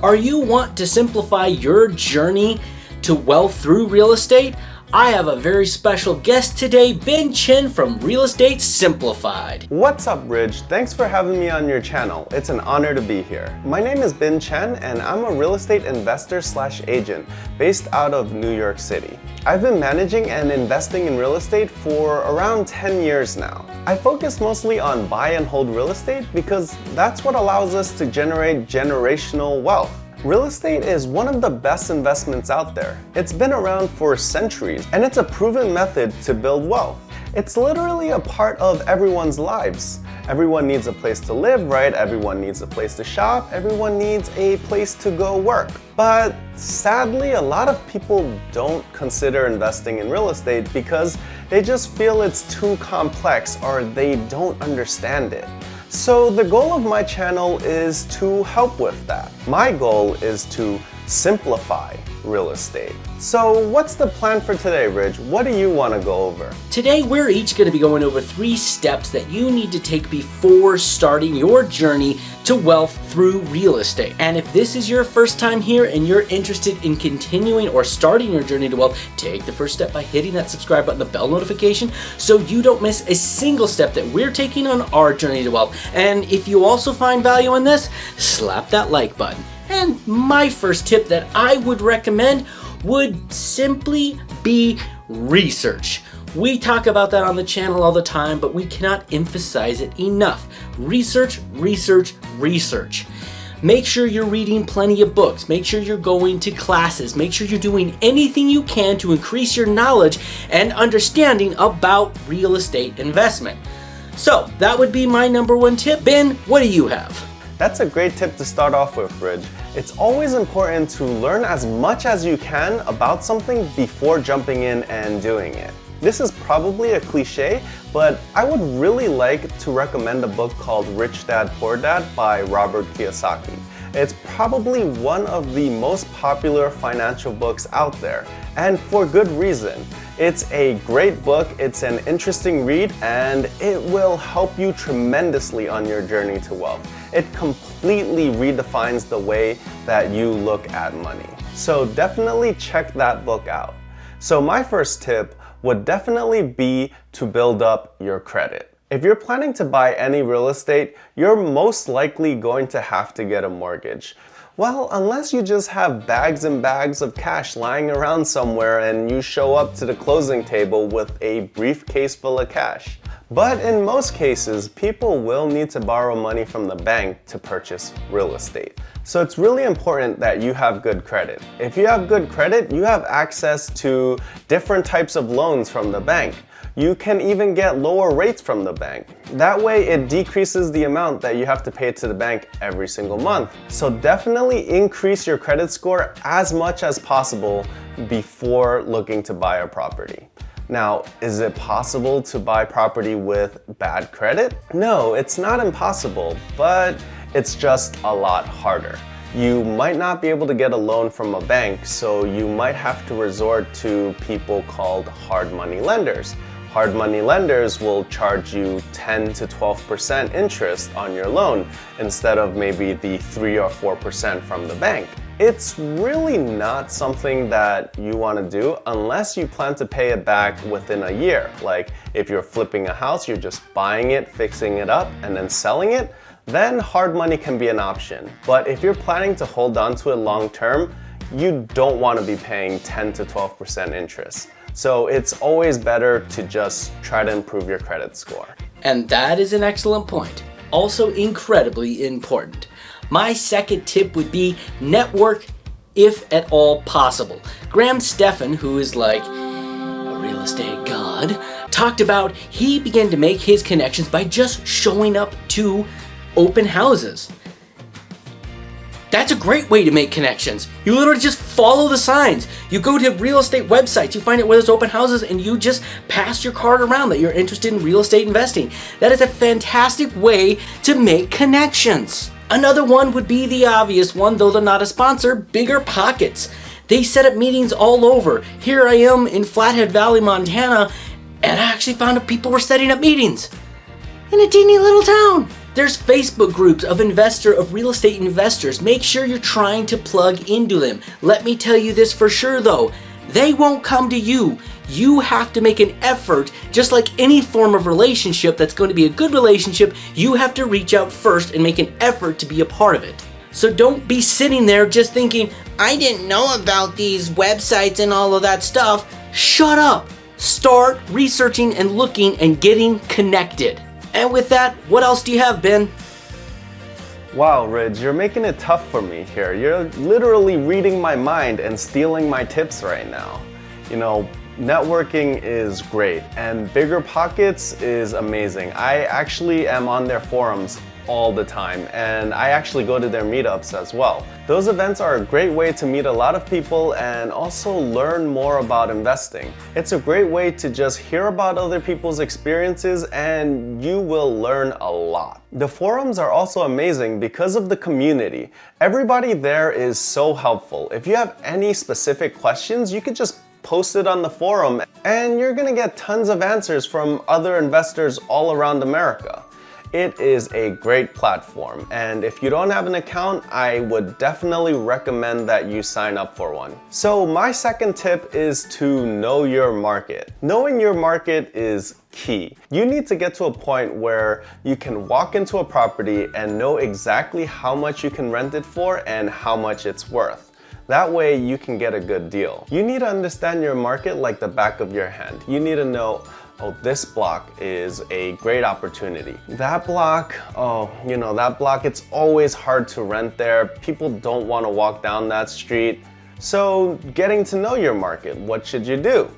Are you want to simplify your journey to wealth through real estate? I have a very special guest today, Chen from Real Estate Simplified. What's up, Ridge? Thanks for having me on your channel. It's an honor to be here. My name is Chen and I'm a real estate investor / agent based out of New York City. I've been managing and investing in real estate for around 10 years now. I focus mostly on buy and hold real estate because that's what allows us to generate generational wealth. Real estate is one of the best investments out there. It's been around for centuries, and it's a proven method to build wealth. It's literally a part of everyone's lives. Everyone needs a place to live, right? Everyone needs a place to shop. Everyone needs a place to go work. But sadly, a lot of people don't consider investing in real estate because they just feel it's too complex or they don't understand it. So the goal of my channel is to help with that. My goal is to simplify real estate. So what's the plan for today, Ridge? What do you want to go over? Today, we're each going to be going over 3 steps that you need to take before starting your journey to wealth through real estate. And if this is your first time here and you're interested in continuing or starting your journey to wealth, take the first step by hitting that subscribe button, the bell notification, so you don't miss a single step that we're taking on our journey to wealth. And if you also find value in this, slap that like button. And my first tip that I would recommend would simply be research. We talk about that on the channel all the time, but we cannot emphasize it enough. Research, research, research. Make sure you're reading plenty of books. Make sure you're going to classes. Make sure you're doing anything you can to increase your knowledge and understanding about real estate investment. So that would be my number 1 tip. Ben, what do you have? That's a great tip to start off with, Ridge. It's always important to learn as much as you can about something before jumping in and doing it. This is probably a cliche, but I would really like to recommend a book called Rich Dad, Poor Dad by Robert Kiyosaki. It's probably one of the most popular financial books out there, and for good reason. It's a great book, it's an interesting read, and it will help you tremendously on your journey to wealth. It completely redefines the way that you look at money. So definitely check that book out. So my first tip would definitely be to build up your credit. If you're planning to buy any real estate, you're most likely going to have to get a mortgage. Well, unless you just have bags and bags of cash lying around somewhere and you show up to the closing table with a briefcase full of cash. But in most cases, people will need to borrow money from the bank to purchase real estate. So it's really important that you have good credit. If you have good credit, you have access to different types of loans from the bank. You can even get lower rates from the bank. That way it decreases the amount that you have to pay to the bank every single month. So definitely increase your credit score as much as possible before looking to buy a property. Now, is it possible to buy property with bad credit? No, it's not impossible, but it's just a lot harder. You might not be able to get a loan from a bank, so you might have to resort to people called hard money lenders. Hard money lenders will charge you 10 to 12% interest on your loan instead of maybe the 3 or 4% from the bank. It's really not something that you want to do unless you plan to pay it back within a year. Like if you're flipping a house, you're just buying it, fixing it up, and then selling it, then hard money can be an option. But if you're planning to hold on to it long term, you don't want to be paying 10 to 12% interest. So it's always better to just try to improve your credit score. And that is an excellent point. Also incredibly important. My second tip would be network if at all possible. Graham Stephan, who is like a real estate god, talked about he began to make his connections by just showing up to open houses. That's a great way to make connections. You literally just follow the signs. You go to real estate websites, you find out where there's open houses, and you just pass your card around that you're interested in real estate investing. That is a fantastic way to make connections. Another one would be the obvious one, though they're not a sponsor, Bigger Pockets. They set up meetings all over. Here I am in Flathead Valley, Montana, and I actually found out people were setting up meetings in a teeny little town. There's Facebook groups of real estate investors. Make sure you're trying to plug into them. Let me tell you this for sure though, they won't come to you. You have to make an effort, just like any form of relationship that's going to be a good relationship, you have to reach out first and make an effort to be a part of it. So don't be sitting there just thinking, I didn't know about these websites and all of that stuff. Shut up. Start researching and looking and getting connected. And with that, what else do you have, Ben? Wow, Ridge, you're making it tough for me here. You're literally reading my mind and stealing my tips right now. You know, networking is great and Bigger Pockets is amazing. I actually am on their forums all the time and I actually go to their meetups as well. Those events are a great way to meet a lot of people and also learn more about investing. It's a great way to just hear about other people's experiences and you will learn a lot. The forums are also amazing because of the community. Everybody there is so helpful. If you have any specific questions, you could just post it on the forum and you're gonna get tons of answers from other investors all around America. It is a great platform, and if you don't have an account, I would definitely recommend that you sign up for one. So my second tip is to know your market. Knowing your market is key. You need to get to a point where you can walk into a property and know exactly how much you can rent it for and how much it's worth. That way you can get a good deal. You need to understand your market like the back of your hand. You need to know, oh, this block is a great opportunity. That block, that block, it's always hard to rent there. People don't want to walk down that street. So getting to know your market, what should you do?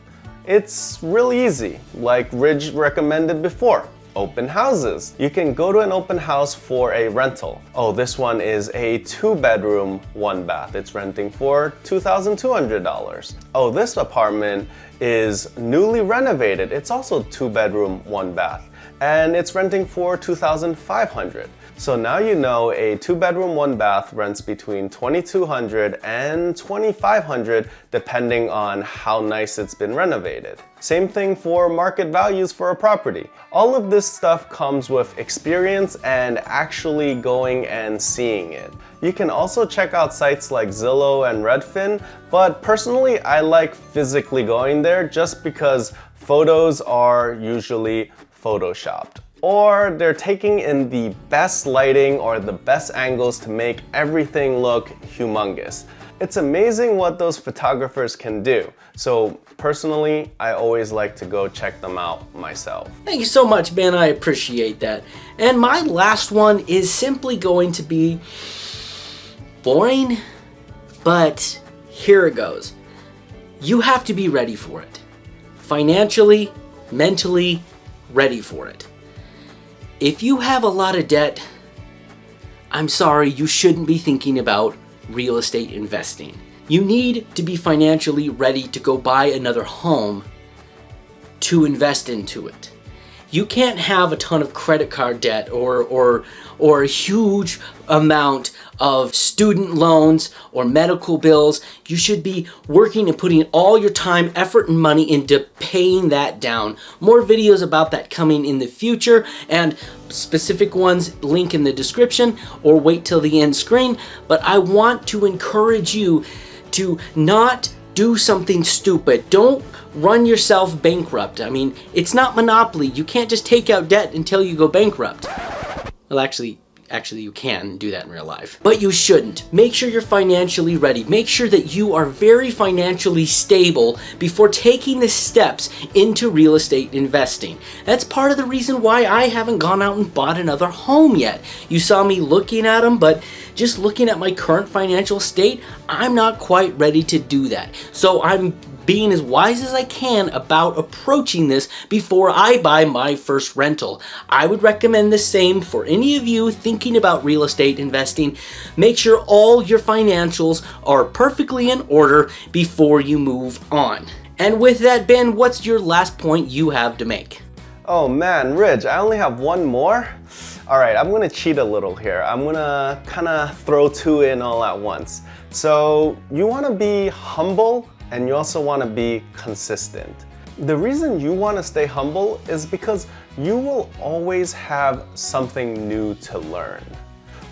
It's really easy, like Ridge recommended before. Open houses. You can go to an open house for a rental. Oh, this one is a 2-bedroom, 1-bath. It's renting for $2,200. Oh, this apartment is newly renovated. It's also 2-bedroom, 1-bath. And it's renting for $2,500. So now you know a 2-bedroom, 1-bath rents between $2,200 and $2,500 depending on how nice it's been renovated. Same thing for market values for a property. All of this stuff comes with experience and actually going and seeing it. You can also check out sites like Zillow and Redfin, but personally I like physically going there just because photos are usually photoshopped. Or they're taking in the best lighting or the best angles to make everything look humongous. It's amazing what those photographers can do. So personally, I always like to go check them out myself. Thank you so much, Ben. I appreciate that. And my last one is simply going to be boring, but here it goes. You have to be ready for it. Financially, mentally, ready for it. If you have a lot of debt, I'm sorry, you shouldn't be thinking about real estate investing. You need to be financially ready to go buy another home to invest into it. You can't have a ton of credit card debt or a huge amount of student loans or medical bills. You should be working and putting all your time, effort, and money into paying that down. More videos about that coming in the future, and specific ones link in the description or wait till the end screen. But I want to encourage you to not do something stupid. Don't run yourself bankrupt. I mean, it's not Monopoly. You can't just take out debt until you go bankrupt. Well, actually you can do that in real life. But you shouldn't. Make sure you're financially ready. Make sure that you are very financially stable before taking the steps into real estate investing. That's part of the reason why I haven't gone out and bought another home yet. You saw me looking at them, but just looking at my current financial state, I'm not quite ready to do that. So I'm being as wise as I can about approaching this before I buy my first rental. I would recommend the same for any of you thinking about real estate investing. Make sure all your financials are perfectly in order before you move on. And with that, Ben, what's your last point you have to make? Oh man, Ridge, I only have one more? All right, I'm gonna cheat a little here. I'm gonna kind of throw two in all at once. So you wanna be humble and you also wanna be consistent. The reason you want to stay humble is because you will always have something new to learn.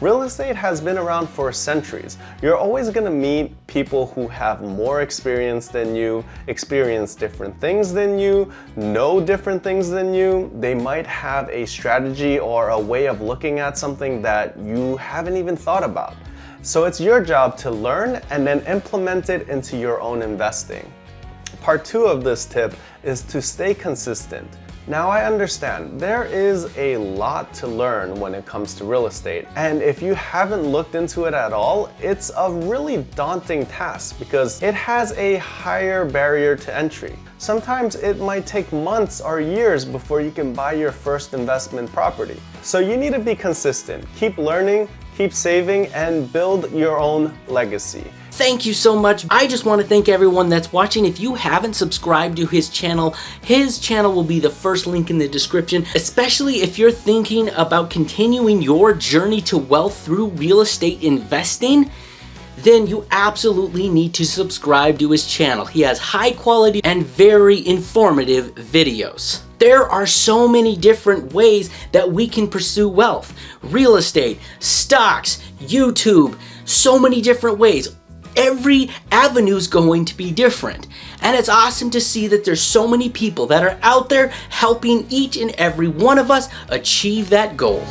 Real estate has been around for centuries. You're always going to meet people who have more experience than you, experience different things than you, know different things than you. They might have a strategy or a way of looking at something that you haven't even thought about. So it's your job to learn and then implement it into your own investing. Part 2 of this tip is to stay consistent. Now I understand, there is a lot to learn when it comes to real estate, and if you haven't looked into it at all, it's a really daunting task because it has a higher barrier to entry. Sometimes it might take months or years before you can buy your first investment property. So you need to be consistent, keep learning, keep saving, and build your own legacy. Thank you so much. I just want to thank everyone that's watching. If you haven't subscribed to his channel will be the first link in the description, especially if you're thinking about continuing your journey to wealth through real estate investing. Then you absolutely need to subscribe to his channel. He has high quality and very informative videos. There are so many different ways that we can pursue wealth. Real estate, stocks, YouTube, so many different ways. Every avenue is going to be different. And it's awesome to see that there's so many people that are out there helping each and every one of us achieve that goal.